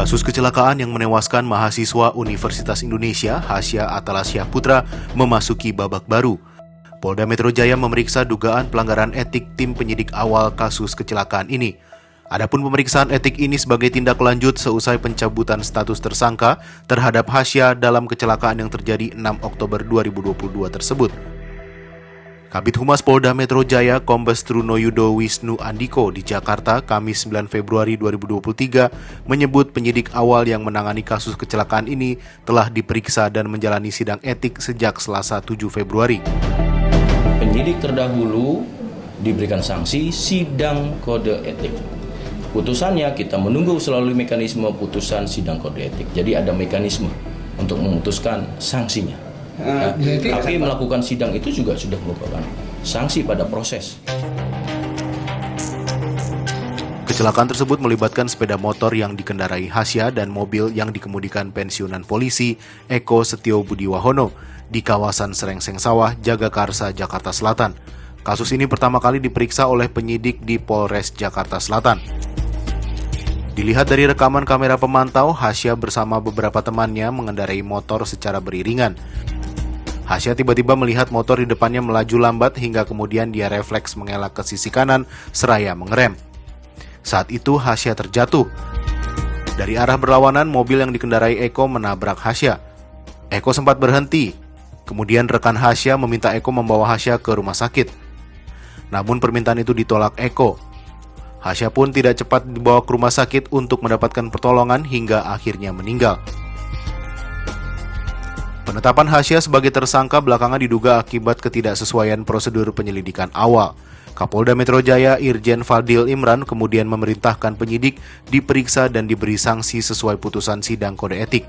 Kasus kecelakaan yang menewaskan mahasiswa Universitas Indonesia, Hasya Atalasya Putra, memasuki babak baru. Polda Metro Jaya memeriksa dugaan pelanggaran etik tim penyidik awal kasus kecelakaan ini. Adapun pemeriksaan etik ini sebagai tindak lanjut seusai pencabutan status tersangka terhadap Hasya dalam kecelakaan yang terjadi 6 Oktober 2022 tersebut. Kabid Humas Polda Metro Jaya Kombes Truno Yudo Wisnu Andiko di Jakarta Kamis 9 Februari 2023 menyebut penyidik awal yang menangani kasus kecelakaan ini telah diperiksa dan menjalani sidang etik sejak Selasa 7 Februari. Penyidik terdahulu diberikan sanksi sidang kode etik. Putusannya kita menunggu selalu mekanisme putusan sidang kode etik. Jadi ada mekanisme untuk memutuskan sanksinya. Tapi melakukan sidang itu juga sudah merupakan sanksi pada proses. Kecelakaan tersebut melibatkan sepeda motor yang dikendarai Hasya dan mobil yang dikemudikan pensiunan polisi Eko Setio Budiwahono di kawasan Serengseng Sawah, Jagakarsa, Jakarta Selatan. Kasus ini pertama kali diperiksa oleh penyidik di Polres Jakarta Selatan. Dilihat dari rekaman kamera pemantau, Hasya bersama beberapa temannya mengendarai motor secara beriringan. Hasya tiba-tiba melihat motor di depannya melaju lambat hingga kemudian dia refleks mengelak ke sisi kanan seraya mengerem. Saat itu Hasya terjatuh. Dari arah berlawanan, mobil yang dikendarai Eko menabrak Hasya. Eko sempat berhenti. Kemudian rekan Hasya meminta Eko membawa Hasya ke rumah sakit. Namun permintaan itu ditolak Eko. Hasya pun tidak cepat dibawa ke rumah sakit untuk mendapatkan pertolongan hingga akhirnya meninggal. Penetapan Hasya sebagai tersangka belakangan diduga akibat ketidaksesuaian prosedur penyelidikan awal. Kapolda Metro Jaya Irjen Fadil Imran kemudian memerintahkan penyidik diperiksa dan diberi sanksi sesuai putusan sidang kode etik.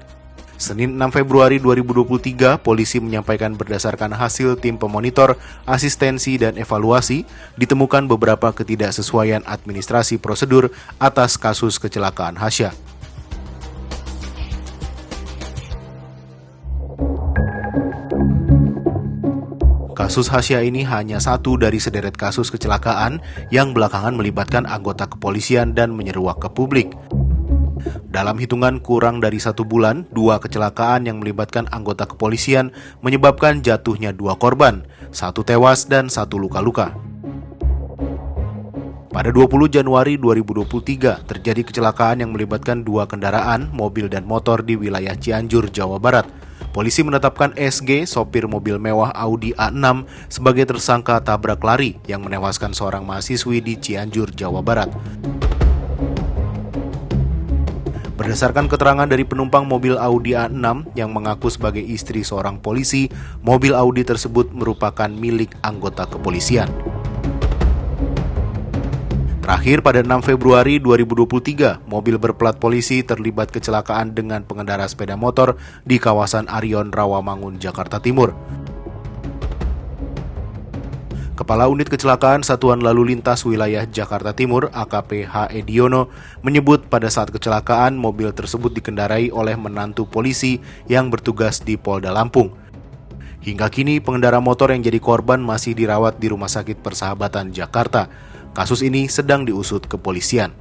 Senin 6 Februari 2023, polisi menyampaikan berdasarkan hasil tim pemonitor, asistensi, dan evaluasi, ditemukan beberapa ketidaksesuaian administrasi prosedur atas kasus kecelakaan Hasya. Kasus Hasya ini hanya satu dari sederet kasus kecelakaan yang belakangan melibatkan anggota kepolisian dan menyeruak ke publik. Dalam hitungan kurang dari 1 bulan, 2 kecelakaan yang melibatkan anggota kepolisian menyebabkan jatuhnya 2 korban, 1 tewas dan 1 luka-luka. Pada 20 Januari 2023, terjadi kecelakaan yang melibatkan 2 kendaraan, mobil dan motor di wilayah Cianjur, Jawa Barat. Polisi menetapkan SG, sopir mobil mewah Audi A6, sebagai tersangka tabrak lari yang menewaskan seorang mahasiswi di Cianjur, Jawa Barat. Berdasarkan keterangan dari penumpang mobil Audi A6 yang mengaku sebagai istri seorang polisi, mobil Audi tersebut merupakan milik anggota kepolisian. Terakhir pada 6 Februari 2023, mobil berplat polisi terlibat kecelakaan dengan pengendara sepeda motor di kawasan Arion Rawamangun, Jakarta Timur. Kepala Unit Kecelakaan Satuan Lalu Lintas Wilayah Jakarta Timur AKP H. Ediono menyebut pada saat kecelakaan mobil tersebut dikendarai oleh menantu polisi yang bertugas di Polda Lampung. Hingga kini pengendara motor yang jadi korban masih dirawat di Rumah Sakit Persahabatan Jakarta. Kasus ini sedang diusut kepolisian.